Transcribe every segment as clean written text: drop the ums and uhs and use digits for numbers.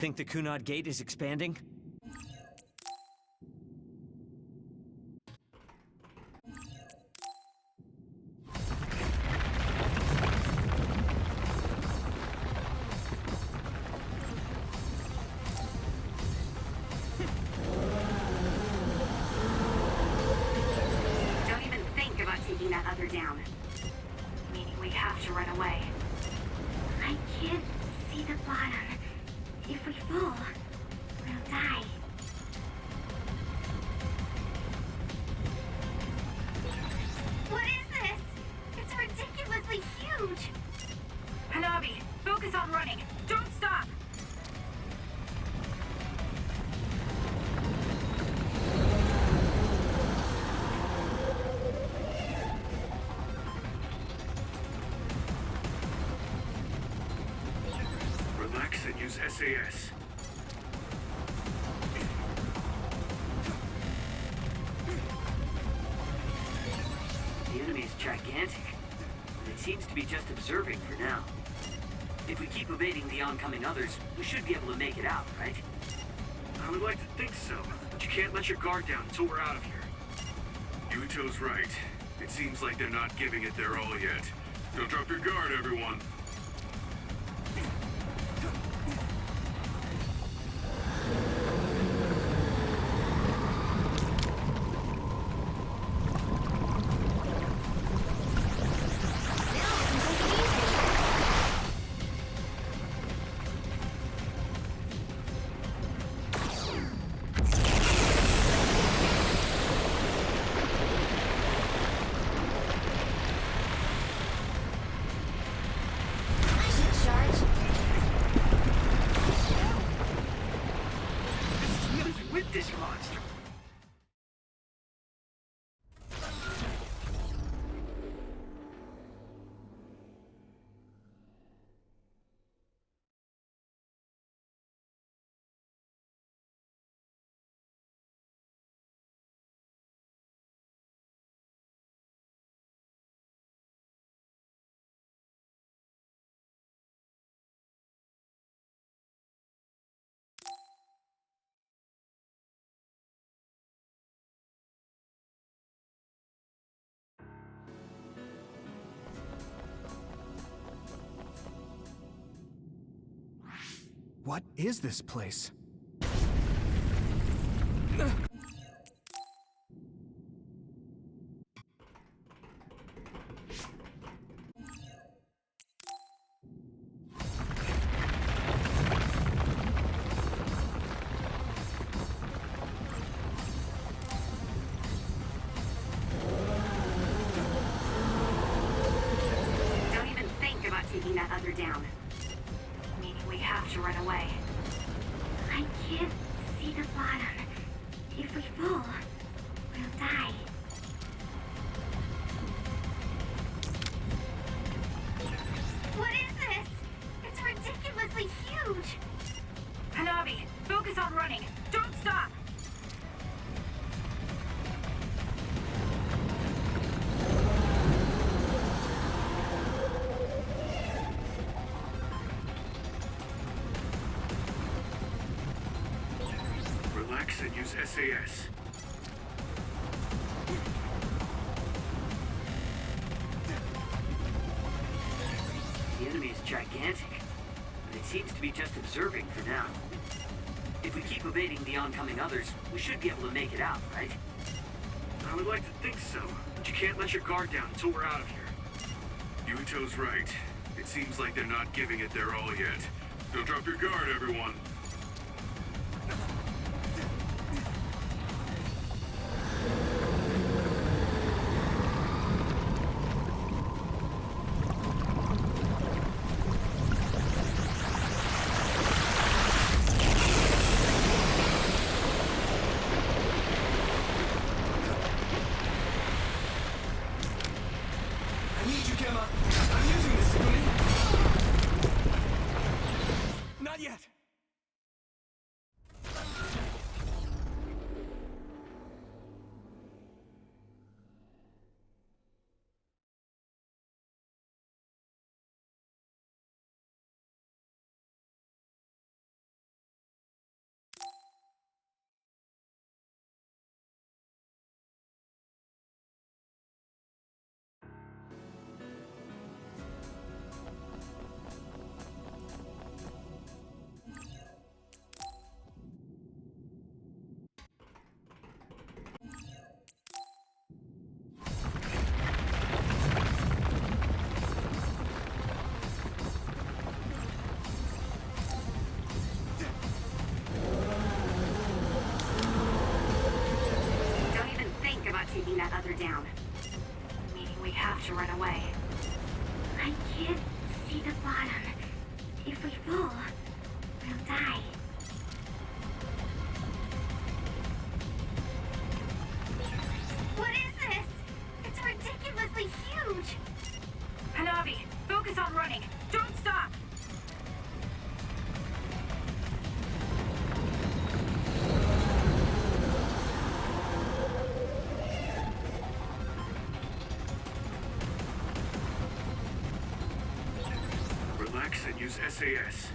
Think the Kunad Gate is expanding? Don't even think about taking that other down. Meaning we have to run away. I can't see the bottom. If we fall, we'll die. What is this? It's ridiculously huge! Hanabi, focus on running. Don't stop! Relax and use SAS. The enemy's gigantic, and it seems to be just observing for now. If we keep evading the oncoming others, we should be able to make it out, right? I would like to think so, but you can't let your guard down until we're out of here. Yuito's right. It seems like they're not giving it their all yet. Don't drop your guard, everyone. With this monster. What is this place? Don't even think about taking that other down. Meaning we have to run away. I can't see the bottom. If we fall, we'll die. What is this? It's ridiculously huge! Hanabi, focus on running. Don't stop! Relax and use SAS. The enemy's gigantic, and it seems to be just observing for now. If we keep evading the oncoming others, we should be able to make it out, right? I would like to think so, but you can't let your guard down until we're out of here. Yuito's right. It seems like they're not giving it their all yet. Don't drop your guard, everyone. I need you, Gemma. I'm using this, Spoonie. Not yet. other down. Meaning we have to run away. I can't see the bottom. If we fall, we'll die. What is this? It's ridiculously huge! Hanabi, focus on running. Don't stop! Relax and use SAS.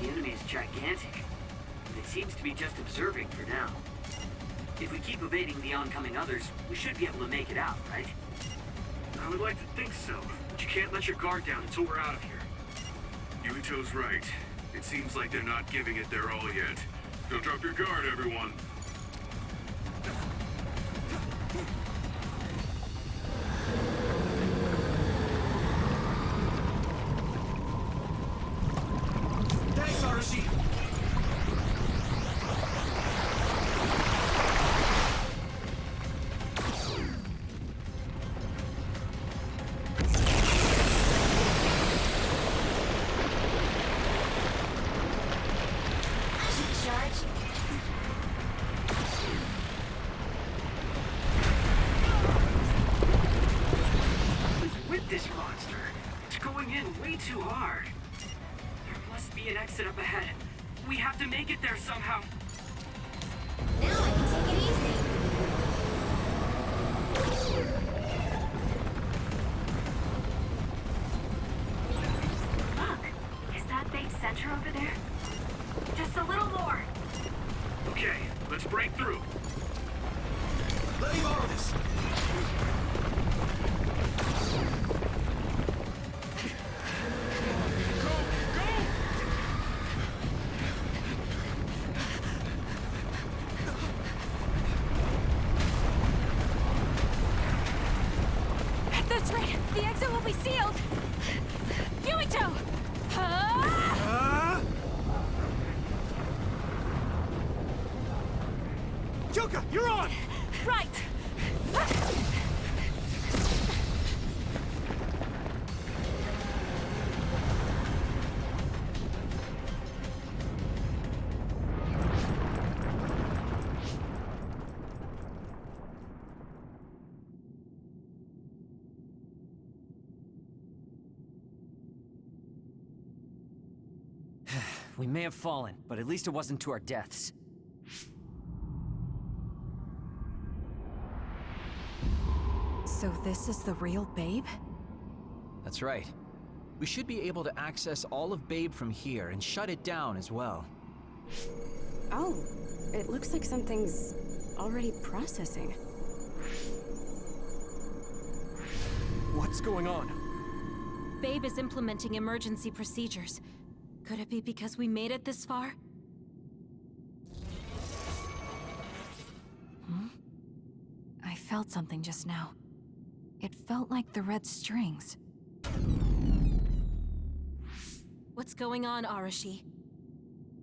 The enemy is gigantic, and it seems to be just observing for now. If we keep evading the oncoming others, we should be able to make it out, right? I would like to think so, but you can't let your guard down until we're out of here. Yuito's right. It seems like they're not giving it their all yet. Don't drop your guard, everyone. Thanks, Arashi! With this monster, it's going in way too hard. There must be an exit up ahead. We have to make it there somehow. Now I can take it easy. Look, is that big center over there? Just a little more. Okay, let's break through. Let me borrow this! At this rate, the exit will be sealed. Yuito! Yuka, you're on! Right! We may have fallen, but at least it wasn't to our deaths. So this is the real Babe? That's right. We should be able to access all of Babe from here and shut it down as well. Oh, it looks like something's already processing. What's going on? Babe is implementing emergency procedures. Could it be because we made it this far? I felt something just now. It felt like the red strings. What's going on, Arashi?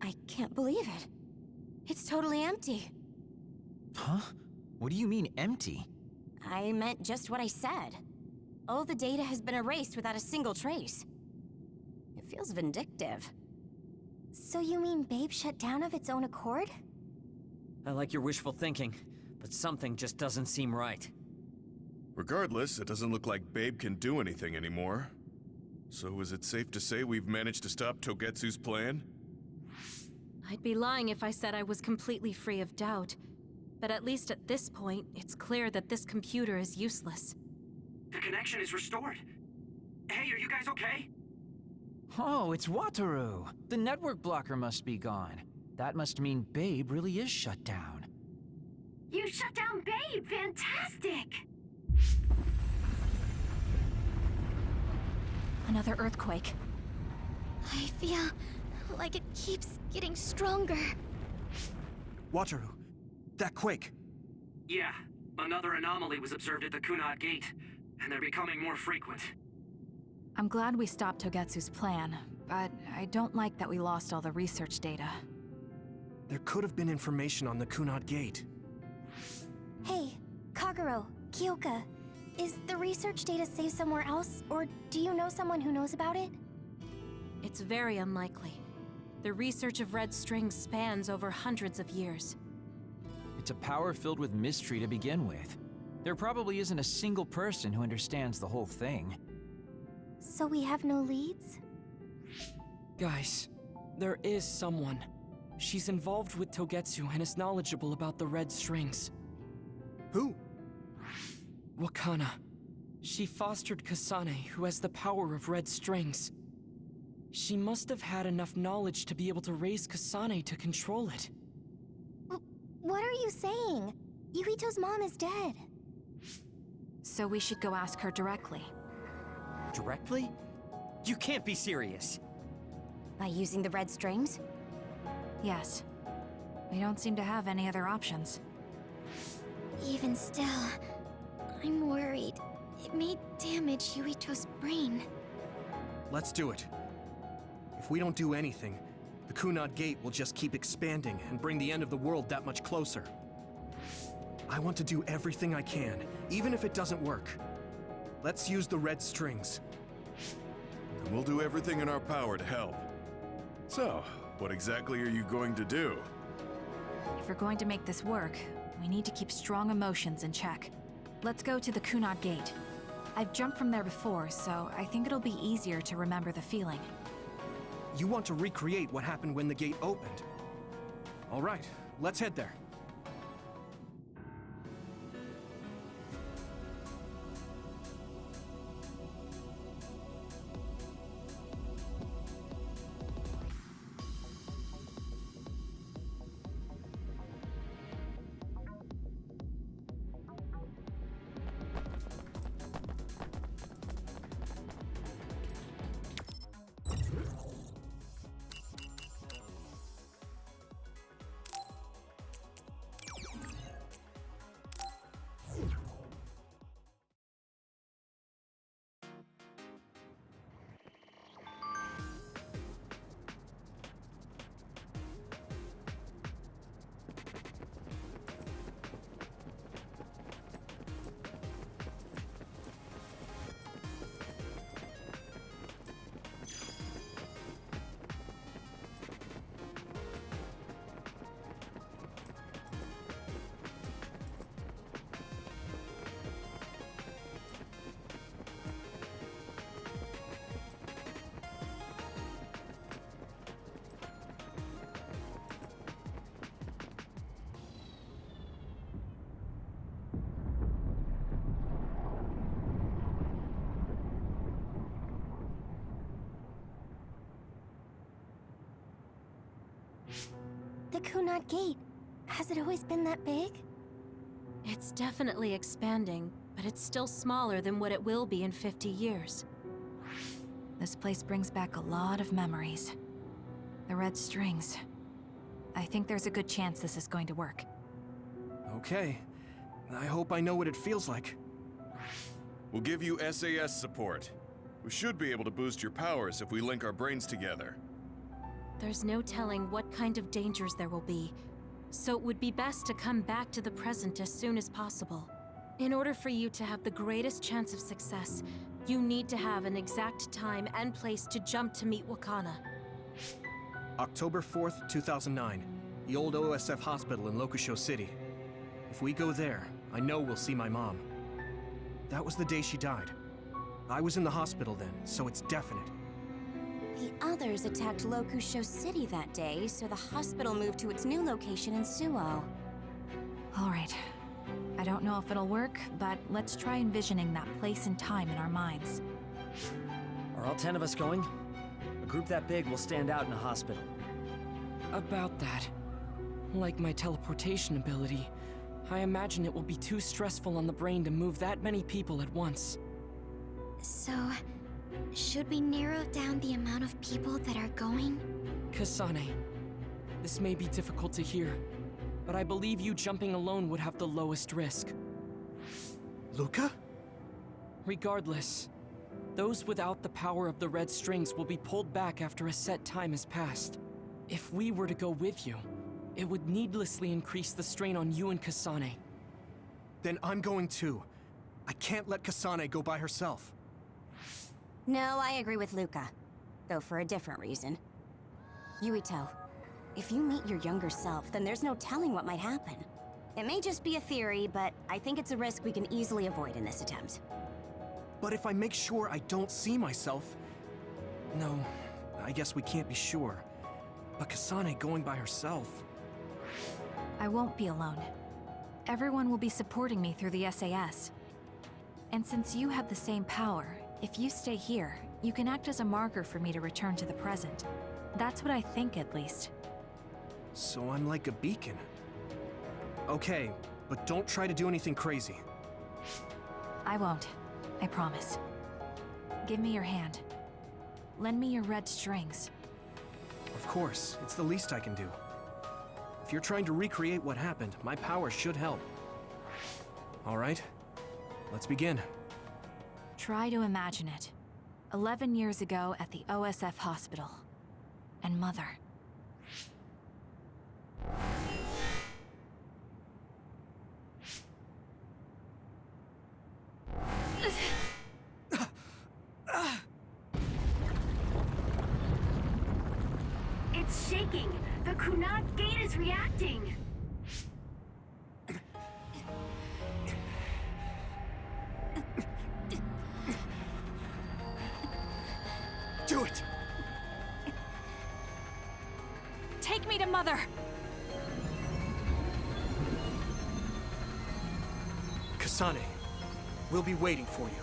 I can't believe it. It's totally empty. Huh? What do you mean, empty? I meant just what I said. All the data has been erased without a single trace. It feels vindictive. So you mean Babe shut down of its own accord? I like your wishful thinking, but something just doesn't seem right. Regardless, it doesn't look like Babe can do anything anymore. So is it safe to say we've managed to stop Togetsu's plan? I'd be lying if I said I was completely free of doubt. But at least at this point, it's clear that this computer is useless. The connection is restored. Hey, are you guys okay? Oh, it's Wataru! The network blocker must be gone. That must mean Babe really is shut down. You shut down Babe! Fantastic! Another earthquake. I feel like it keeps getting stronger. Wataru, that quake. Yeah, another anomaly was observed at the Kunad Gate, and they're becoming more frequent. I'm glad we stopped Togetsu's plan, but I don't like that we lost all the research data. There could have been information on the Kunad Gate. Hey, Kagero, Kyoka, is the research data saved somewhere else, or do you know someone who knows about it? It's very unlikely. The research of red strings spans over hundreds of years. It's a power filled with mystery to begin with. There probably isn't a single person who understands the whole thing. So we have no leads? Guys, there is someone. She's involved with Togetsu and is knowledgeable about the red strings. Who? Wakana. She fostered Kasane, who has the power of red strings. She must have had enough knowledge to be able to raise Kasane to control it. What are you saying? Yuito's mom is dead. So we should go ask her directly. Directly? You can't be serious. By using the red strings? Yes. We don't seem to have any other options. Even still, I'm worried. It may damage Yuito's brain. Let's do it. If we don't do anything, the Kunad Gate will just keep expanding and bring the end of the world that much closer. I want to do everything I can, even if it doesn't work. Let's use the red strings. And we'll do everything in our power to help. So, what exactly are you going to do? If we're going to make this work, we need to keep strong emotions in check. Let's go to the Kunad Gate. I've jumped from there before, so I think it'll be easier to remember the feeling. You want to recreate what happened when the gate opened. All right, let's head there. The Kunad Gate. Has it always been that big? It's definitely expanding, but it's still smaller than what it will be in 50 years. This place brings back a lot of memories. The red strings. I think there's a good chance this is going to work. Okay. I hope I know what it feels like. We'll give you SAS support. We should be able to boost your powers if we link our brains together. There's no telling what kind of dangers there will be, so it would be best to come back to the present as soon as possible. In order for you to have the greatest chance of success, you need to have an exact time and place to jump to meet Wakana. October 4th, 2009. The old OSF hospital in Lokusho City. If we go there, I know we'll see my mom. That was the day she died. I was in the hospital then, so it's definite. The others attacked Lokusho City that day, so the hospital moved to its new location in Suo. All right. I don't know if it'll work, but let's try envisioning that place and time in our minds. Are all 10 of us going? A group that big will stand out in a hospital. About that. Like my teleportation ability, I imagine it will be too stressful on the brain to move that many people at once. So, should we narrow down the amount of people that are going? Kasane, this may be difficult to hear, but I believe you jumping alone would have the lowest risk. Luca? Regardless, Those without the power of the red strings will be pulled back after a set time has passed. If we were to go with you, it would needlessly increase the strain on you and Kasane. Then I'm going too. I can't let Kasane go by herself. No, I agree with Luca. Though for a different reason. Yuito, if you meet your younger self, then there's no telling what might happen. It may just be a theory, but I think it's a risk we can easily avoid in this attempt. But if I make sure I don't see myself... No, I guess we can't be sure. But Kasane going by herself... I won't be alone. Everyone will be supporting me through the SAS. And since you have the same power, if you stay here, you can act as a marker for me to return to the present. That's what I think, at least. So I'm like a beacon. Okay, but don't try to do anything crazy. I won't. I promise. Give me your hand. Lend me your red strings. Of course, it's the least I can do. If you're trying to recreate what happened, my power should help. All right, let's begin. Try to imagine it. 11 years ago at the OSF hospital. And Mother. It's shaking! The Kunad Gate is reacting! Do it! Take me to Mother! Kasane, we'll be waiting for you.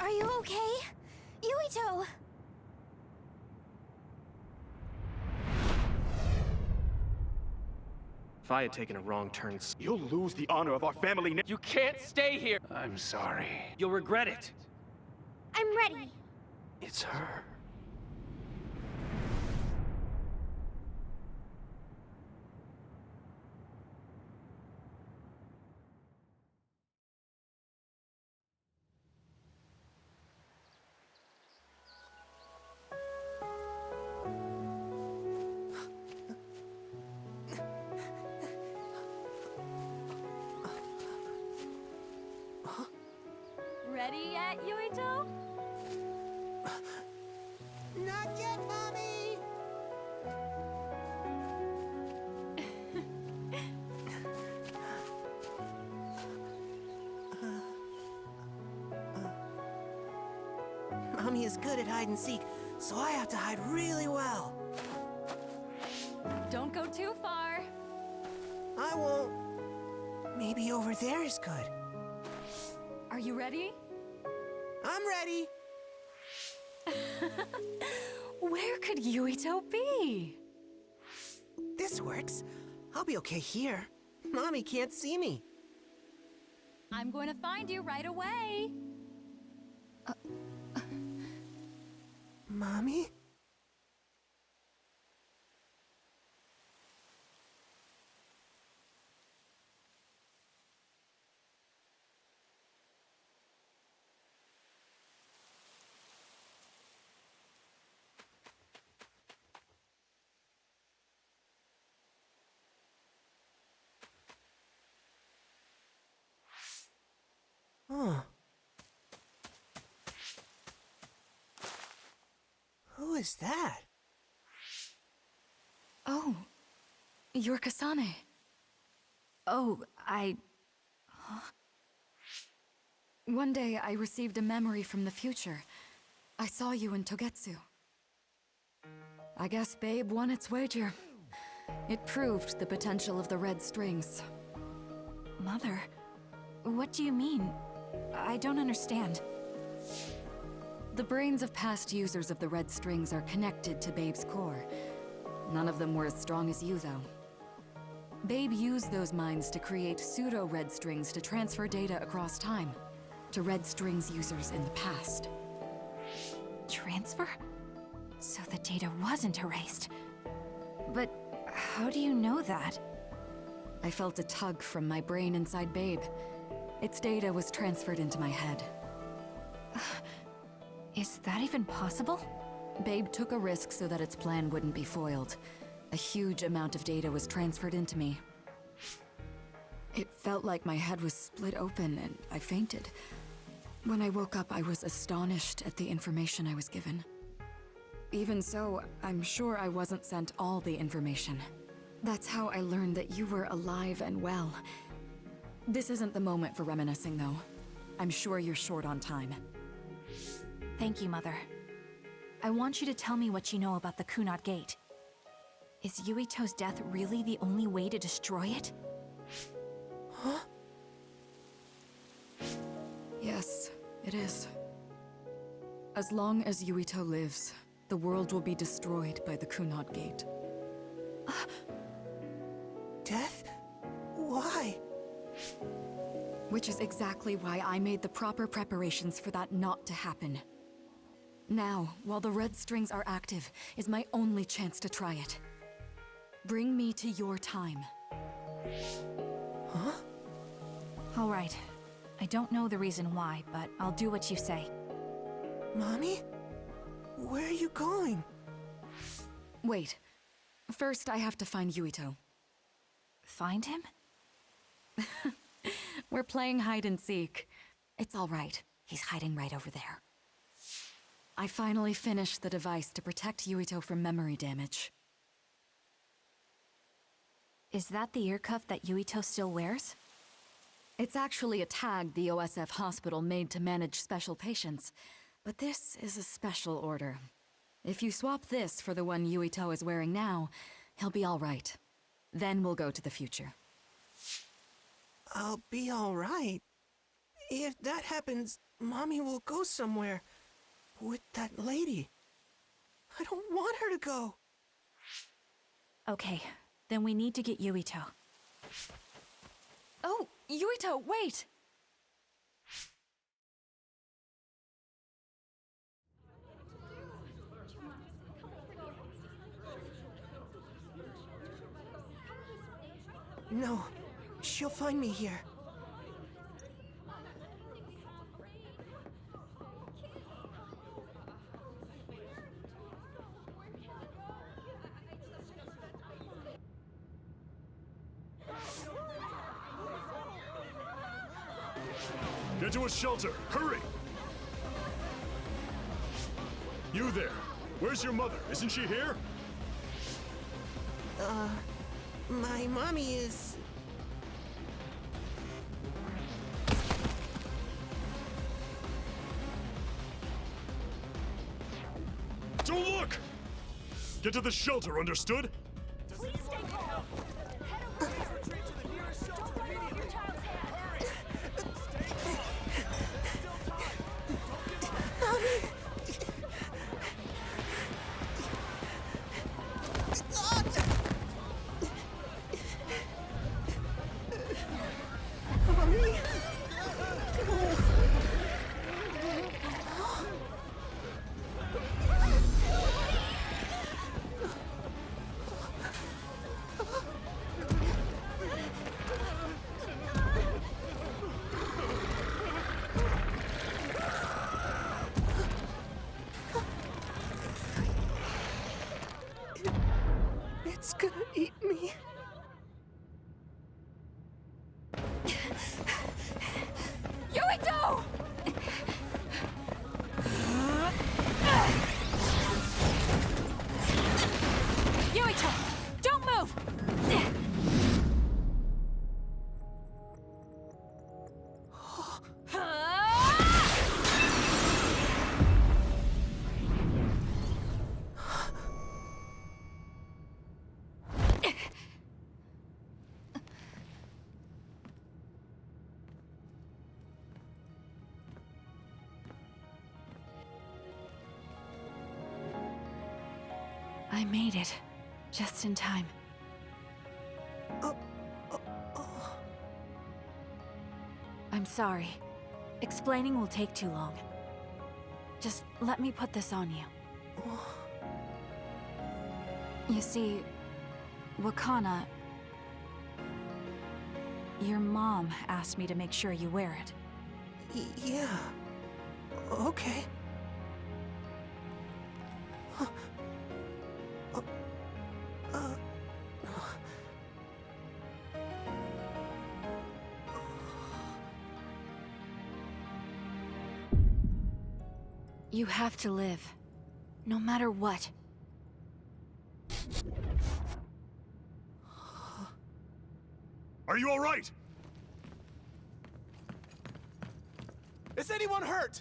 Are you okay? Yuito! If I had taken a wrong turn... You'll lose the honor of our family. You can't stay here! I'm sorry. You'll regret it. I'm ready! It's her. Ready yet, Yuito? Not yet, Mommy! Mommy is good at hide and seek, so I have to hide really well. Don't go too far. I won't. Maybe over there is good. Are you ready? I'm ready. Where could Yuito be? This works. I'll be okay here. Mommy can't see me. I'm going to find you right away. Mommy? Huh. Who is that? Oh, you're Kasane. Oh, Huh? One day I received a memory from the future. I saw you in Togetsu. I guess Babe won its wager. It proved the potential of the red strings. Mother, what do you mean? I don't understand. The brains of past users of the red strings are connected to Babe's core. None of them were as strong as you, though. Babe used those minds to create pseudo-red strings to transfer data across time. to Red Strings users in the past. Transfer? So the data wasn't erased. But how do you know that? I felt a tug from my brain inside Babe. Its data was transferred into my head. Is that even possible? Babe took a risk so that its plan wouldn't be foiled. A huge amount of data was transferred into me. It felt like my head was split open and I fainted. When I woke up, I was astonished at the information I was given. Even so, I'm sure I wasn't sent all the information. That's how I learned that you were alive and well. This isn't the moment for reminiscing, though. I'm sure you're short on time. Thank you, Mother. I want you to tell me what you know about the Kunad Gate. Is Yuito's death really the only way to destroy it? Huh? Yes, it is. As long as Yuito lives, the world will be destroyed by the Kunad Gate. Death? Why? Which is exactly why I made the proper preparations for that not to happen. Now, while the red strings are active, is my only chance to try it. Bring me to your time. Huh? All right. I don't know the reason why, but I'll do what you say. Mommy? Where are you going? Wait. First, I have to find Yuito. Find him? We're playing hide and seek. It's all right. He's hiding right over there. I finally finished the device to protect Yuito from memory damage. Is that the ear cuff that Yuito still wears? It's actually a tag the OSF hospital made to manage special patients. But this is a special order. If you swap this for the one Yuito is wearing now, he'll be all right. Then we'll go to the future. I'll be all right. If that happens, Mommy will go somewhere. With that lady. I don't want her to go. Okay, then we need to get Yuito. Oh, Yuito, wait! No, she'll find me here. Get to a shelter! Hurry! You there! Where's your mother? Isn't she here? My mommy is... Don't look! Get to the shelter, understood? Please stay calm. Head over there. Retreat to the nearest shelter immediately. Your child's hand. Hurry. Stay calm. There's still time. Don't give up. Mommy! Mommy? It's gonna eat me. Yuito! Yuito! Don't move! I made it. Just in time. I'm sorry. Explaining will take too long. Just let me put this on you. You see, Wakana... Your mom asked me to make sure you wear it. Yeah. Okay. You have to live. No matter what. Are you all right? Is anyone hurt?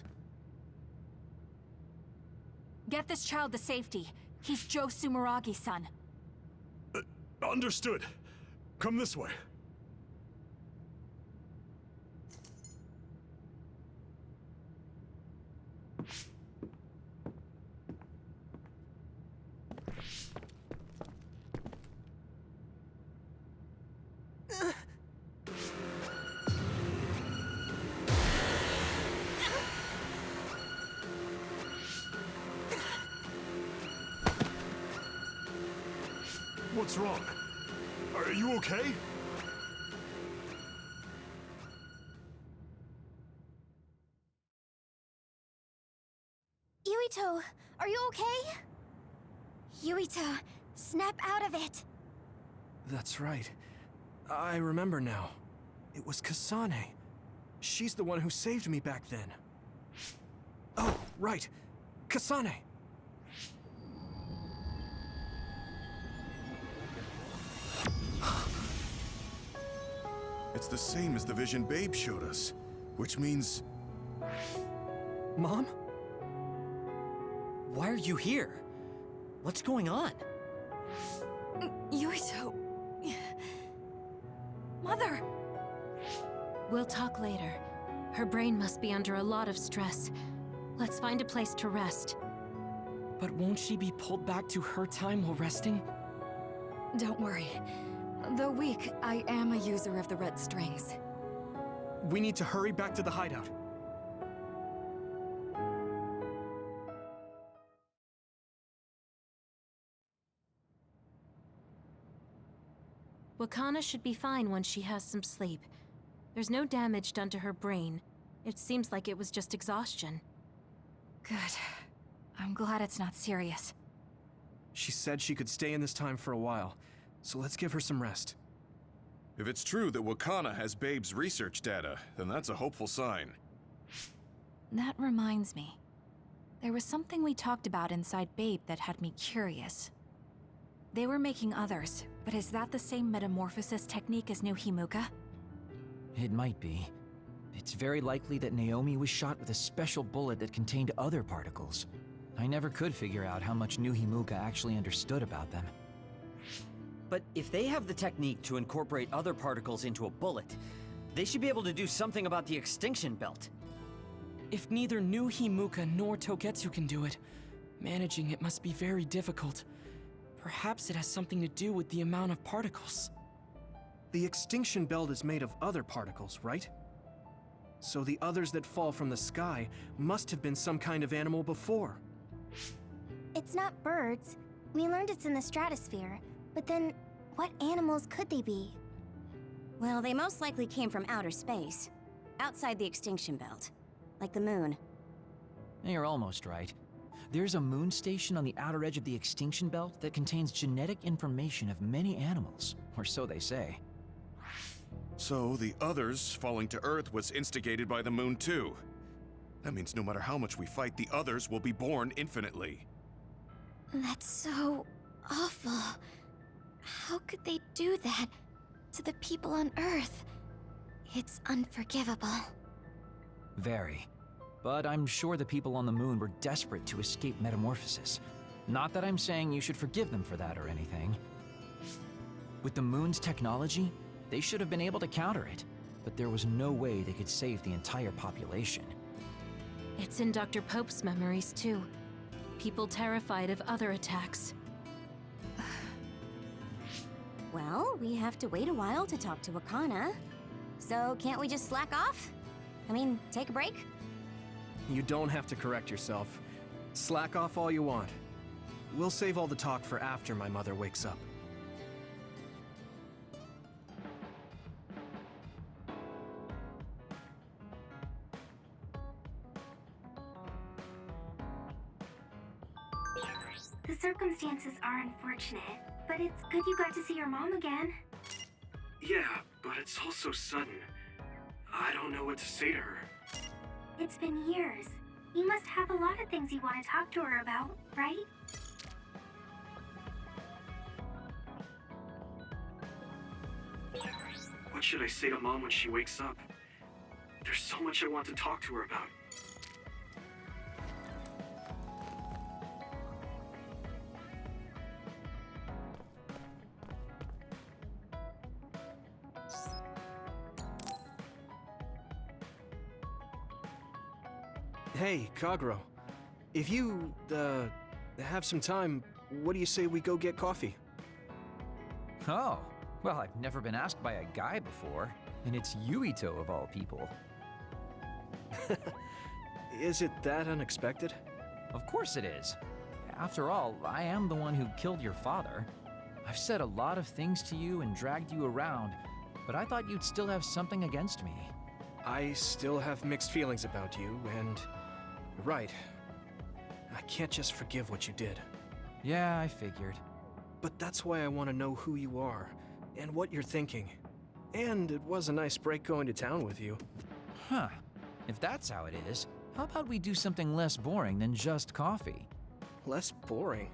Get this child to safety. He's Yuito Sumeragi's son. Understood. Come this way. What's wrong? Are you okay? Yuito, are you okay? Yuito, snap out of it! That's right. I remember now. It was Kasane. She's the one who saved me back then. Oh, right. Kasane! It's the same as the vision Babe showed us, which means... Mom? Why are you here? What's going on? Yuito... Mother! We'll talk later. Her brain must be under a lot of stress. Let's find a place to rest. But won't she be pulled back to her time while resting? Don't worry. Though weak, I am a user of the red strings. We need to hurry back to the hideout. Wakana should be fine once she has some sleep. There's no damage done to her brain. It seems like it was just exhaustion. Good. I'm glad it's not serious. She said she could stay in this time for a while, so let's give her some rest. If it's true that Wakana has Babe's research data, then that's a hopeful sign. That reminds me. There was something we talked about inside Babe that had me curious. They were making others, but is that the same metamorphosis technique as new Himuka? It might be. It's very likely that Naomi was shot with a special bullet that contained other particles. I never could figure out how much new Himuka actually understood about them. But if they have the technique to incorporate other particles into a bullet, they should be able to do something about the extinction belt. If neither new Himuka nor Togetsu can do it, managing it must be very difficult. Perhaps it has something to do with the amount of particles. The extinction belt is made of other particles, right? So the others that fall from the sky must have been some kind of animal before. It's not birds. We learned it's in the stratosphere. But then, what animals could they be? Well, they most likely came from outer space. Outside the extinction belt. Like the moon. You're almost right. There's a moon station on the outer edge of the extinction belt that contains genetic information of many animals, or so they say. So the others falling to Earth was instigated by the moon too. That means no matter how much we fight, the others will be born infinitely. That's so awful. How could they do that to the people on Earth? It's unforgivable. Very. But I'm sure the people on the moon were desperate to escape metamorphosis. Not that I'm saying you should forgive them for that or anything. With the moon's technology, they should have been able to counter it, but there was no way they could save the entire population. It's in Dr. Pope's memories, too. People terrified of other attacks. Well, we have to wait a while to talk to Wakana. So can't we just slack off? I mean, take a break? You don't have to correct yourself. Slack off all you want. We'll save all the talk for after my mother wakes up. The circumstances are unfortunate, but it's good you got to see your mom again. Yeah, but it's also sudden. I don't know what to say to her. It's been years. You must have a lot of things you want to talk to her about, right? What should I say to Mom when she wakes up? There's so much I want to talk to her about. Hey, Kagero. If you, have some time, what do you say we go get coffee? Oh, well, I've never been asked by a guy before, and it's Yuito of all people. Is it that unexpected? Of course it is. After all, I am the one who killed your father. I've said a lot of things to you and dragged you around, but I thought you'd still have something against me. I still have mixed feelings about you, and you're right. I can't just forgive what you did. Yeah, I figured. But that's why I want to know who you are, and what you're thinking. And it was a nice break going to town with you. Huh. If that's how it is, how about we do something less boring than just coffee? Less boring?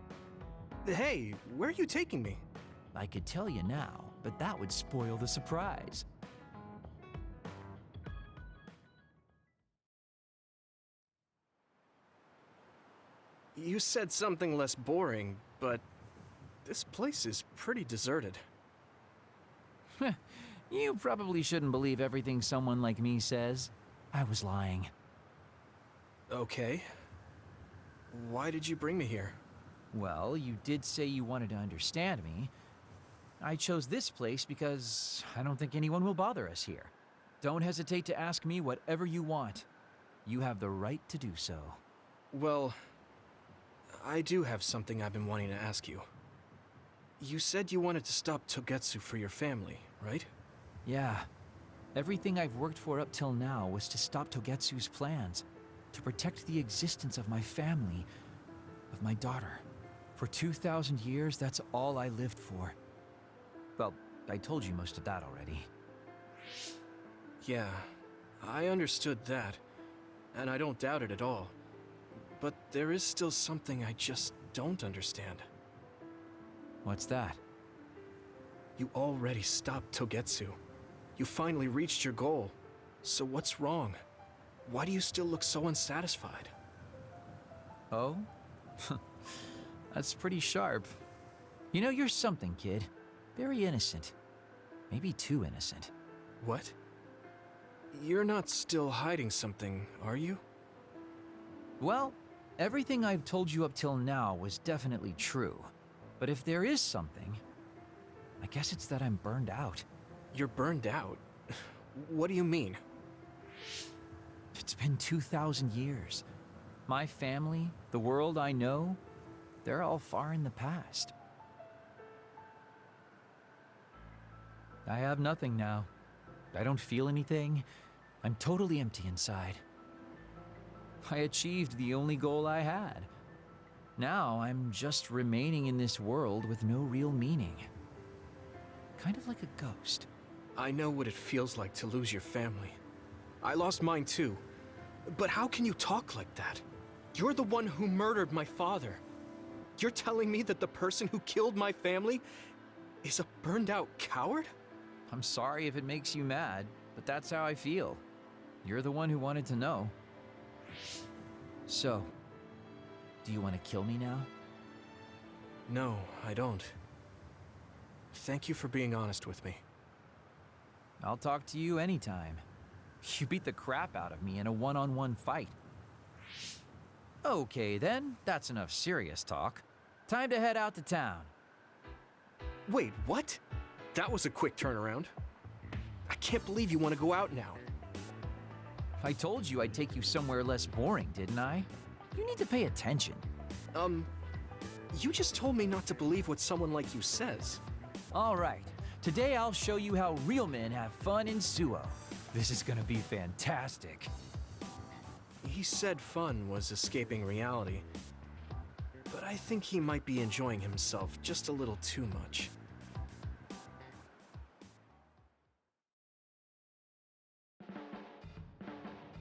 Hey, where are you taking me? I could tell you now, but that would spoil the surprise. You said something less boring, but this place is pretty deserted. You probably shouldn't believe everything someone like me says. I was lying. Okay. Why did you bring me here? Well, you did say you wanted to understand me. I chose this place because I don't think anyone will bother us here. Don't hesitate to ask me whatever you want. You have the right to do so. Well, I do have something I've been wanting to ask you. You said you wanted to stop Togetsu for your family, right? Yeah. Everything I've worked for up till now was to stop Togetsu's plans, to protect the existence of my family, of my daughter. For 2,000 years, that's all I lived for. Well, I told you most of that already. Yeah, I understood that, and I don't doubt it at all. But there is still something I just don't understand. What's that? You already stopped Togetsu. You finally reached your goal. So what's wrong? Why do you still look so unsatisfied? Oh? That's pretty sharp. You know, you're something, kid. Very innocent. Maybe too innocent. What? You're not still hiding something, are you? Well, everything I've told you up till now was definitely true. But if there is something, I guess it's that I'm burned out. You're burned out? What do you mean? It's been 2,000 years. My family, the world I know, they're all far in the past. I have nothing now. I don't feel anything. I'm totally empty inside. I achieved the only goal I had. Now I'm just remaining in this world with no real meaning. Kind of like a ghost. I know what it feels like to lose your family. I lost mine too. But how can you talk like that? You're the one who murdered my father. You're telling me that the person who killed my family is a burned-out coward? I'm sorry if it makes you mad, but that's how I feel. You're the one who wanted to know. So, do you want to kill me now? No, I don't. Thank you for being honest with me. I'll talk to you anytime. You beat the crap out of me in a one-on-one fight. Okay then, that's enough serious talk. Time to head out to town. Wait, what? That was a quick turnaround. I can't believe you want to go out now. I told you I'd take you somewhere less boring, didn't I? You need to pay attention. You just told me not to believe what someone like you says. All right. Today I'll show you how real men have fun in Suo. This is gonna be fantastic. He said fun was escaping reality. But I think he might be enjoying himself just a little too much.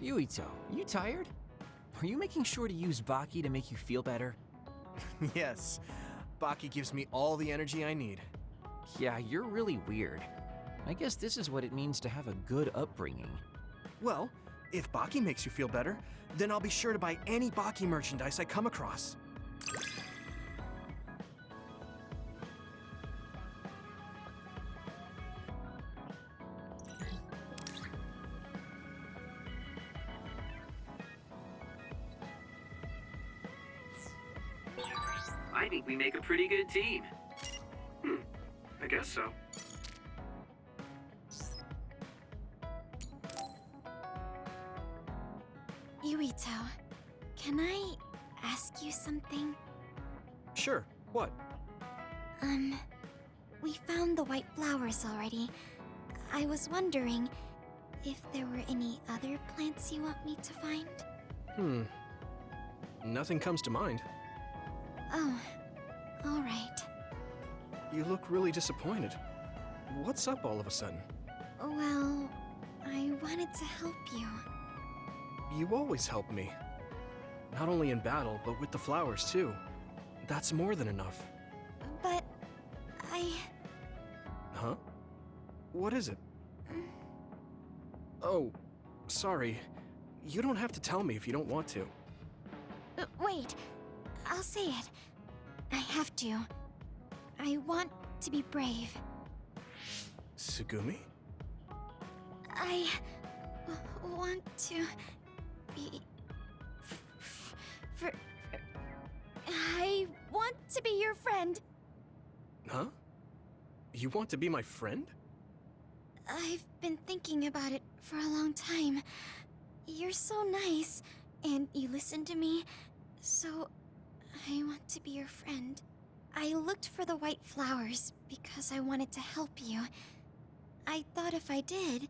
Yuito, you tired? Are you making sure to use Baki to make you feel better? Yes. Baki gives me all the energy I need. Yeah, you're really weird. I guess this is what it means to have a good upbringing. Well, if Baki makes you feel better, then I'll be sure to buy any Baki merchandise I come across. I think we make a pretty good team. I guess so. Yuito, can I ask you something? Sure, what? We found the white flowers already. I was wondering if there were any other plants you want me to find? Nothing comes to mind. Oh, alright. You look really disappointed. What's up all of a sudden? Well, I wanted to help you. You always help me. Not only in battle, but with the flowers too. That's more than enough. But Huh? What is it? Oh, sorry. You don't have to tell me if you don't want to. Wait, I'll say it. I have to. I want to be brave. Tsugumi? I want to be... I want to be your friend. Huh? You want to be my friend? I've been thinking about it for a long time. You're so nice, and you listen to me, so I want to be your friend. I looked for the white flowers because I wanted to help you. I thought if I did,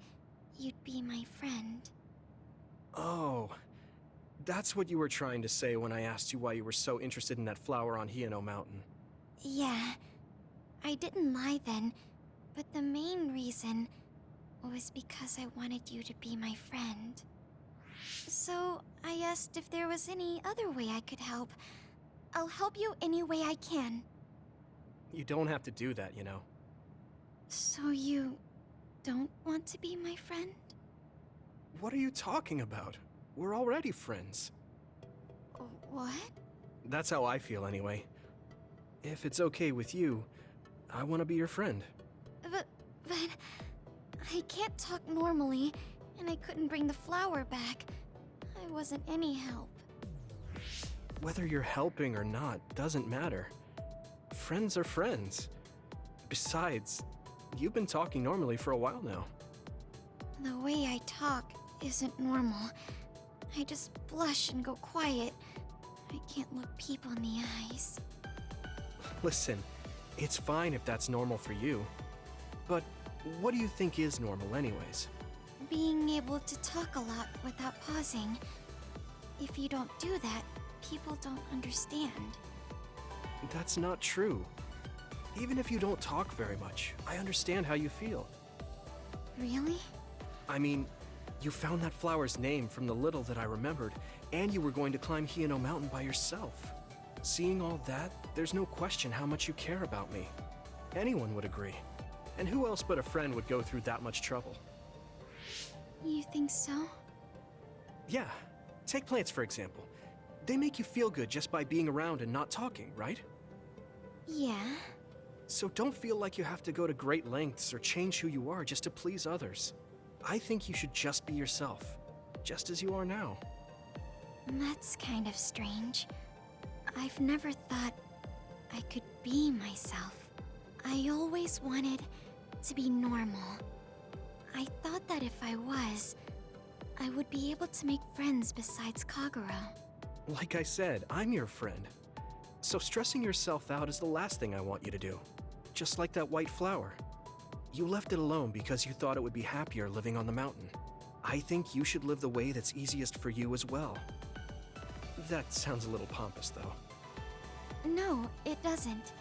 you'd be my friend. Oh, that's what you were trying to say when I asked you why you were so interested in that flower on Hieno Mountain. Yeah, I didn't lie then, but the main reason was because I wanted you to be my friend. So I asked if there was any other way I could help. I'll help you any way I can. You don't have to do that, you know. So you don't want to be my friend? What are you talking about? We're already friends. What? That's how I feel anyway. If it's okay with you, I want to be your friend. But I can't talk normally, and I couldn't bring the flower back. I wasn't any help. Whether you're helping or not doesn't matter. Friends are friends. Besides, you've been talking normally for a while now. The way I talk isn't normal. I just blush and go quiet. I can't look people in the eyes. Listen, it's fine if that's normal for you. But what do you think is normal anyways? Being able to talk a lot without pausing. If you don't do that, people don't understand. That's not true. Even if you don't talk very much, I understand how you feel. Really? I mean, you found that flower's name from the little that I remembered, and you were going to climb Hieno Mountain by yourself. Seeing all that, there's no question how much you care about me. Anyone would agree. And who else but a friend would go through that much trouble? You think so? Yeah. Take plants, for example. They make you feel good just by being around and not talking, right? Yeah. So don't feel like you have to go to great lengths or change who you are just to please others. I think you should just be yourself, just as you are now. That's kind of strange. I've never thought I could be myself. I always wanted to be normal. I thought that if I was, I would be able to make friends besides Kagura. Like I said, I'm your friend. So stressing yourself out is the last thing I want you to do. Just like that white flower. You left it alone because you thought it would be happier living on the mountain. I think you should live the way that's easiest for you as well. That sounds a little pompous, though. No, it doesn't.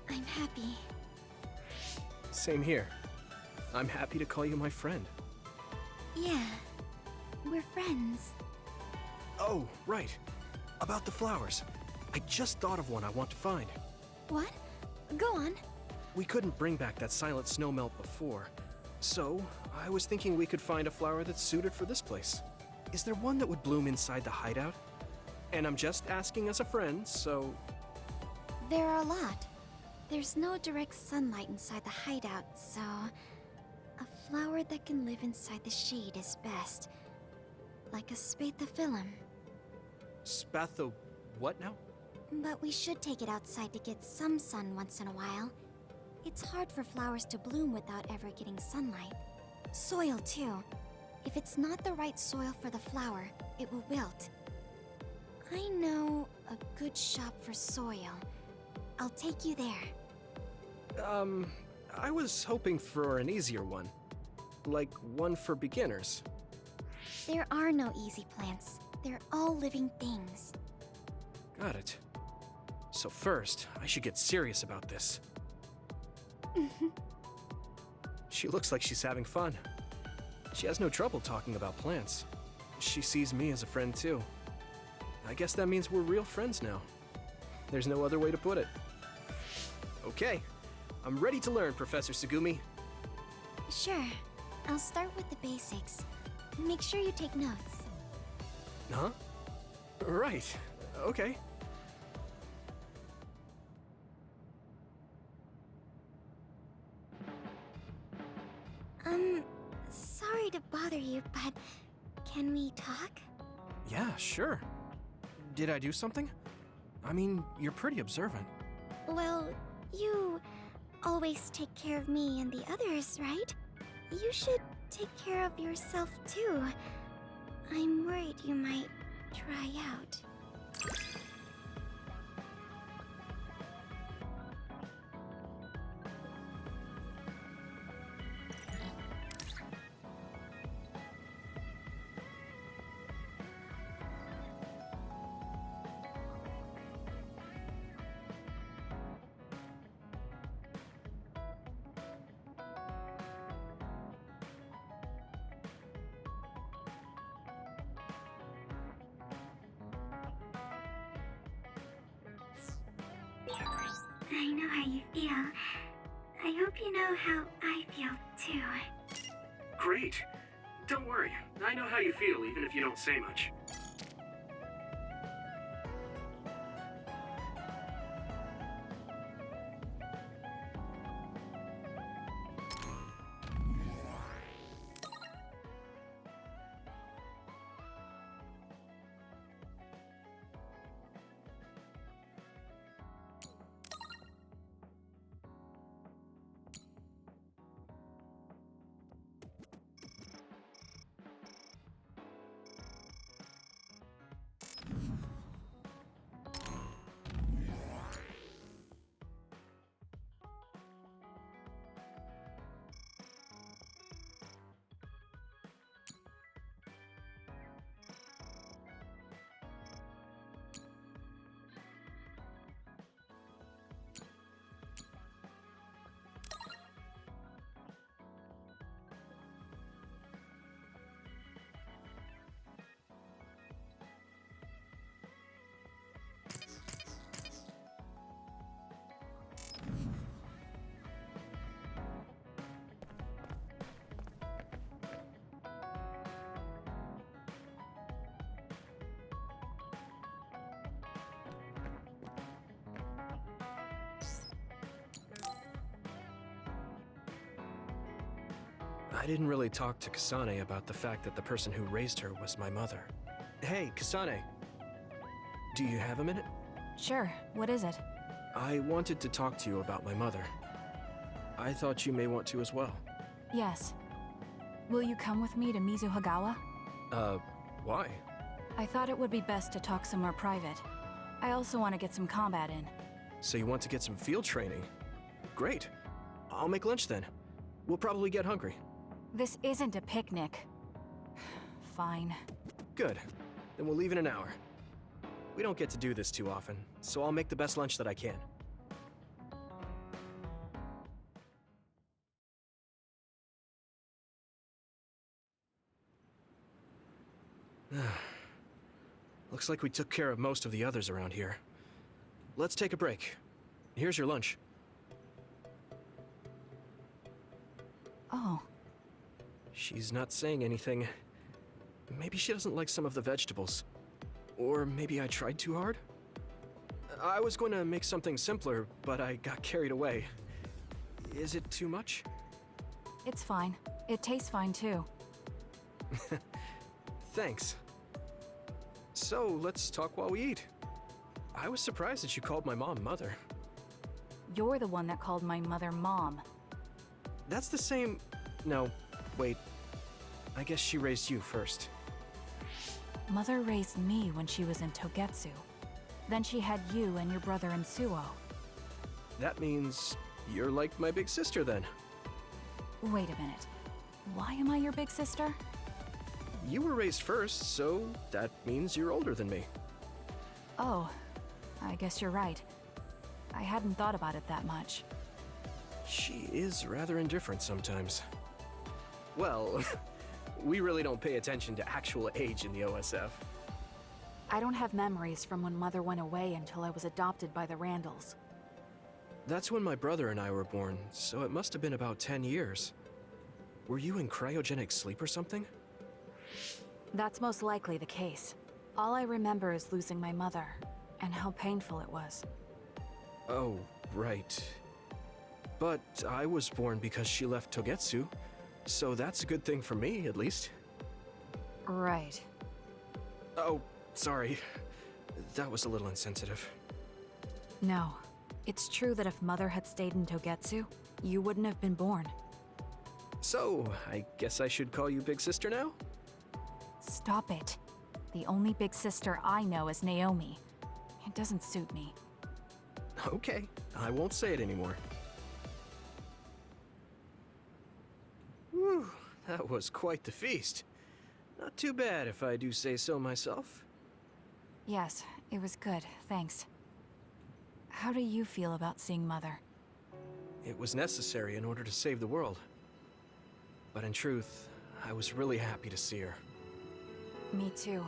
I'm happy. Same here. I'm happy to call you my friend. Yeah, we're friends. Oh, right. About the flowers. I just thought of one I want to find. What? Go on. We couldn't bring back that silent snowmelt before, so I was thinking we could find a flower that's suited for this place. Is there one that would bloom inside the hideout? And I'm just asking as a friend, so... There are a lot. There's no direct sunlight inside the hideout, so... A flower that can live inside the shade is best. Like a spathiphyllum. Spatho... what now? But we should take it outside to get some sun once in a while. It's hard for flowers to bloom without ever getting sunlight. Soil, too. If it's not the right soil for the flower, it will wilt. I know a good shop for soil. I'll take you there. I was hoping for an easier one. Like one for beginners. There are no easy plants. They're all living things. Got it. So first, I should get serious about this. She looks like she's having fun. She has no trouble talking about plants. She sees me as a friend too. I guess that means we're real friends now. There's no other way to put it. Okay, I'm ready to learn, Professor Tsugumi. Sure. I'll start with the basics. Make sure you take notes. Huh? Right. Okay. Sorry to bother you, but can we talk? Yeah, sure. Did I do something? I mean, you're pretty observant. Well, you always take care of me and the others, right? You should take care of yourself too. I'm worried you might try out. I know how you feel. I hope you know how I feel, too. Great. Don't worry. I know how you feel, even if you don't say much. I didn't really talk to Kasane about the fact that the person who raised her was my mother. Hey, Kasane. Do you have a minute? Sure, what is it? I wanted to talk to you about my mother. I thought you may want to as well. Yes. Will you come with me to Mizuhagawa? Why? I thought it would be best to talk somewhere private. I also want to get some combat in. So you want to get some field training? Great. I'll make lunch then. We'll probably get hungry. This isn't a picnic. Fine. Good. Then we'll leave in an hour. We don't get to do this too often, so I'll make the best lunch that I can. Looks like we took care of most of the others around here. Let's take a break. Here's your lunch. Oh. She's not saying anything. Maybe she doesn't like some of the vegetables. Or maybe I tried too hard? I was going to make something simpler, but I got carried away. Is it too much? It's fine. It tastes fine too. Thanks. So, let's talk while we eat. I was surprised that you called my mom Mother. You're the one that called my mother Mom. That's the same... No, wait. I guess she raised you first. Mother raised me when she was in Togetsu. Then she had you and your brother in Suo. That means you're like my big sister then. Wait a minute. Why am I your big sister? You were raised first, so that means you're older than me. Oh, I guess you're right. I hadn't thought about it that much. She is rather indifferent sometimes. Well, we really don't pay attention to actual age in the OSF. I don't have memories from when Mother went away until I was adopted by the Randalls. That's when my brother and I were born, so it must have been about 10 years. Were you in cryogenic sleep or something? That's most likely the case. All I remember is losing my mother, and how painful it was. Oh, right. But I was born because she left Togetsu, so that's a good thing for me, at least. Right. Oh, sorry. That was a little insensitive. No. It's true that if Mother had stayed in Togetsu, you wouldn't have been born. So, I guess I should call you Big Sister now? Stop it. The only big sister I know is Naomi. It doesn't suit me. Okay, I won't say it anymore. Whew, that was quite the feast. Not too bad if I do say so myself. Yes, it was good, thanks. How do you feel about seeing Mother? It was necessary in order to save the world. But in truth, I was really happy to see her. Me too.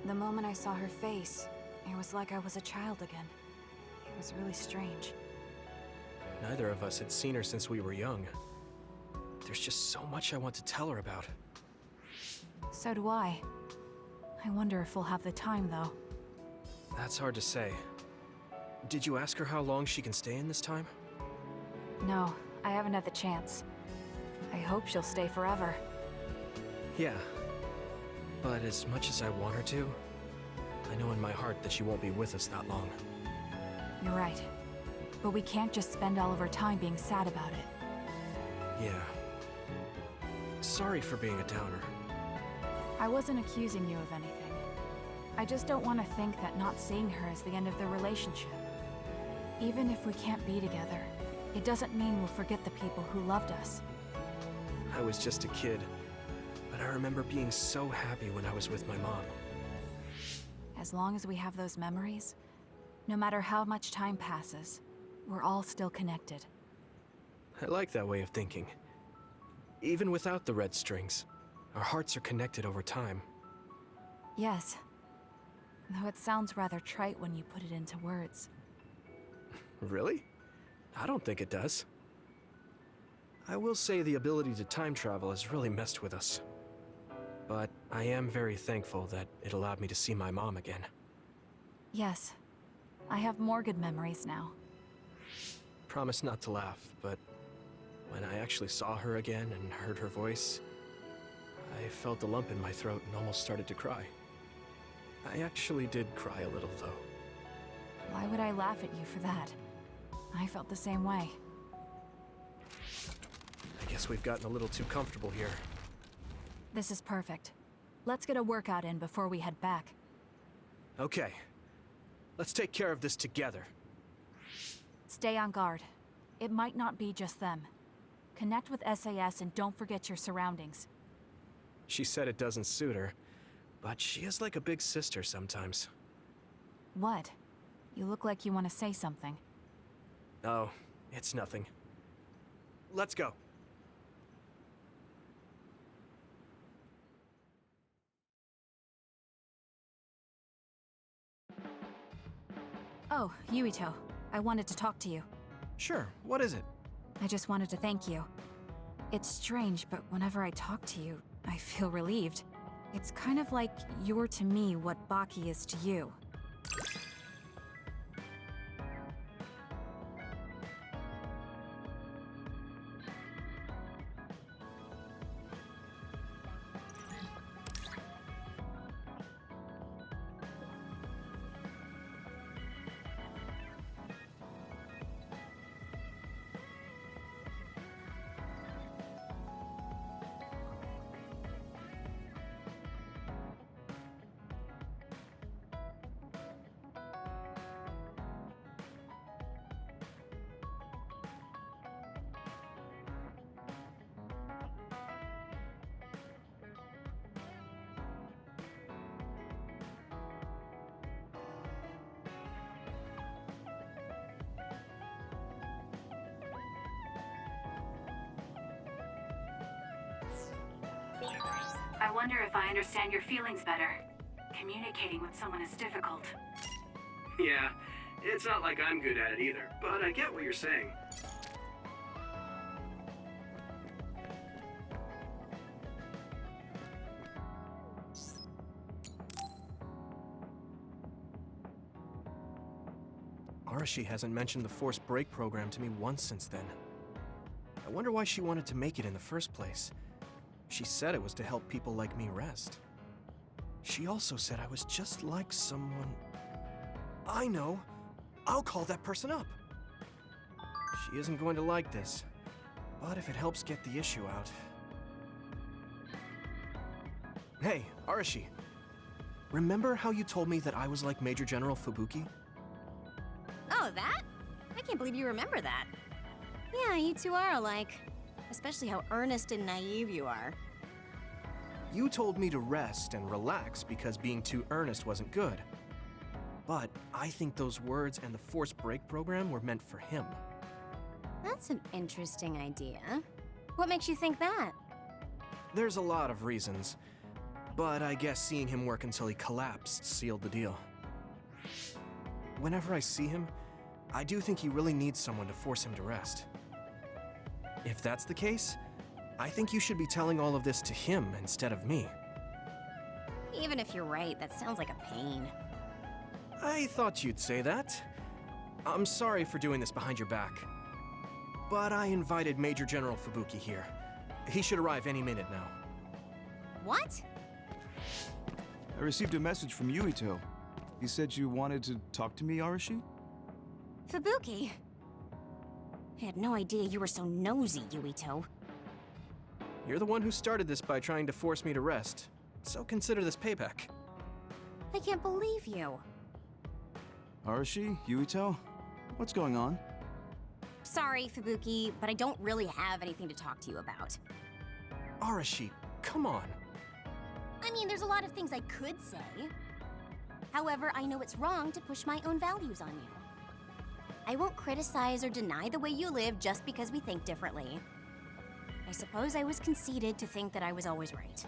The moment I saw her face, it was like I was a child again. It was really strange. Neither of us had seen her since we were young. There's just so much I want to tell her about. So do I. I wonder if we'll have the time, though. That's hard to say. Did you ask her how long she can stay in this time? No, I haven't had the chance. I hope she'll stay forever. Yeah. But as much as I want her to, I know in my heart that she won't be with us that long. You're right. But we can't just spend all of our time being sad about it. Yeah. Sorry for being a downer. I wasn't accusing you of anything. I just don't want to think that not seeing her is the end of the relationship. Even if we can't be together, it doesn't mean we'll forget the people who loved us. I was just a kid, but I remember being so happy when I was with my mom. As long as we have those memories, no matter how much time passes, we're all still connected. I like that way of thinking. Even without the red strings, our hearts are connected over time. Yes. Though it sounds rather trite when you put it into words. Really? I don't think it does. I will say the ability to time travel has really messed with us. But I am very thankful that it allowed me to see my mom again. Yes. I have more good memories now. Promise not to laugh, but when I actually saw her again and heard her voice, I felt a lump in my throat and almost started to cry. I actually did cry a little, though. Why would I laugh at you for that? I felt the same way. I guess we've gotten a little too comfortable here. This is perfect. Let's get a workout in before we head back. Okay. Let's take care of this together. Stay on guard. It might not be just them. Connect with SAS and don't forget your surroundings. She said it doesn't suit her, but she is like a big sister sometimes. What? You look like you want to say something. Oh, it's nothing. Let's go. Oh, Yuito. I wanted to talk to you. Sure, what is it? I just wanted to thank you. It's strange, but whenever I talk to you, I feel relieved. It's kind of like you're to me what Baki is to you. I wonder if I understand your feelings better. Communicating with someone is difficult. Yeah, it's not like I'm good at it either, but I get what you're saying. Arashi hasn't mentioned the force break program to me once since then. I wonder why she wanted to make it in the first place. She said it was to help people like me rest. She also said I was just like someone... I know! I'll call that person up! She isn't going to like this, but if it helps get the issue out... Hey, Arashi. Remember how you told me that I was like Major General Fubuki? Oh, that? I can't believe you remember that. Yeah, you two are alike. Especially how earnest and naive you are. You told me to rest and relax because being too earnest wasn't good. But I think those words and the force break program were meant for him. That's an interesting idea. What makes you think that? There's a lot of reasons, but I guess seeing him work until he collapsed sealed the deal. Whenever I see him, I do think he really needs someone to force him to rest. If that's the case, I think you should be telling all of this to him instead of me. Even if you're right, that sounds like a pain. I thought you'd say that. I'm sorry for doing this behind your back. But I invited Major General Fubuki here. He should arrive any minute now. What? I received a message from Yuito. He said you wanted to talk to me, Arashi? Fubuki? I had no idea you were so nosy, Yuito. You're the one who started this by trying to force me to rest, so consider this payback. I can't believe you. Arashi? Yuito? What's going on? Sorry, Fubuki, but I don't really have anything to talk to you about. Arashi, come on. I mean, there's a lot of things I could say. However, I know it's wrong to push my own values on you. I won't criticize or deny the way you live just because we think differently. I suppose I was conceited to think that I was always right.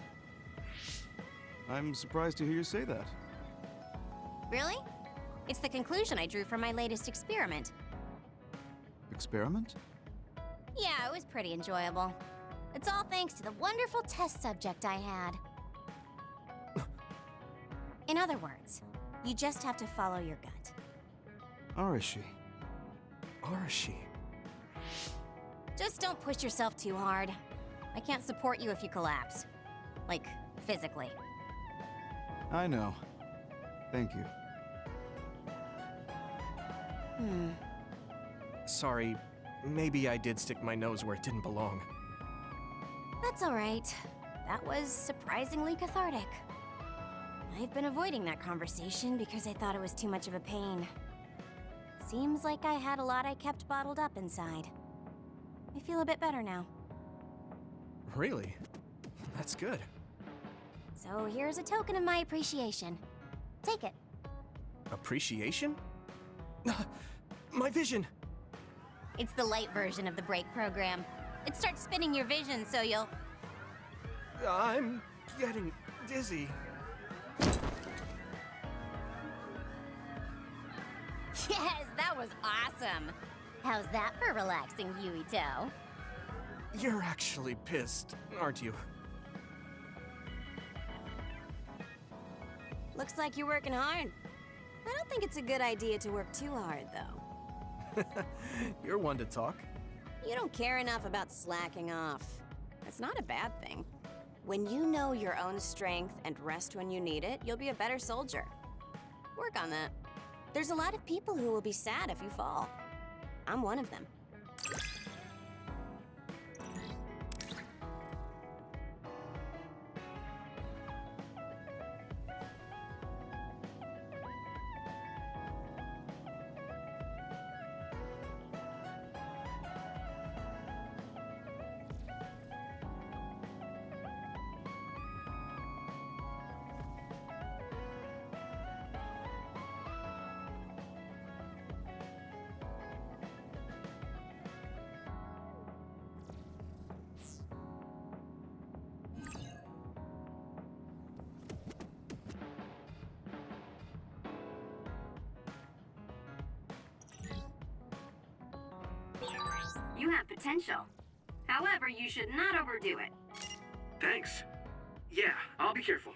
I'm surprised to hear you say that. Really? It's the conclusion I drew from my latest experiment. Experiment? Yeah, it was pretty enjoyable. It's all thanks to the wonderful test subject I had. In other words, you just have to follow your gut. Arashi. Arashi. Just don't push yourself too hard. I can't support you if you collapse. Like, physically. I know. Thank you. Sorry, maybe I did stick my nose where it didn't belong. That's alright. That was surprisingly cathartic. I've been avoiding that conversation because I thought it was too much of a pain. Seems like I had a lot I kept bottled up inside. I feel a bit better now. Really? That's good. So here's a token of my appreciation. Take it. Appreciation? My vision! It's the light version of the break program. It starts spinning your vision so you'll... I'm getting dizzy. Yes, that was awesome! How's that for relaxing, Yuito? You're actually pissed, aren't you? Looks like you're working hard. I don't think it's a good idea to work too hard, though. You're one to talk. You don't care enough about slacking off. That's not a bad thing. When you know your own strength and rest when you need it, you'll be a better soldier. Work on that. There's a lot of people who will be sad if you fall. I'm one of them. You have potential. However, you should not overdo it. Thanks. Yeah, I'll be careful.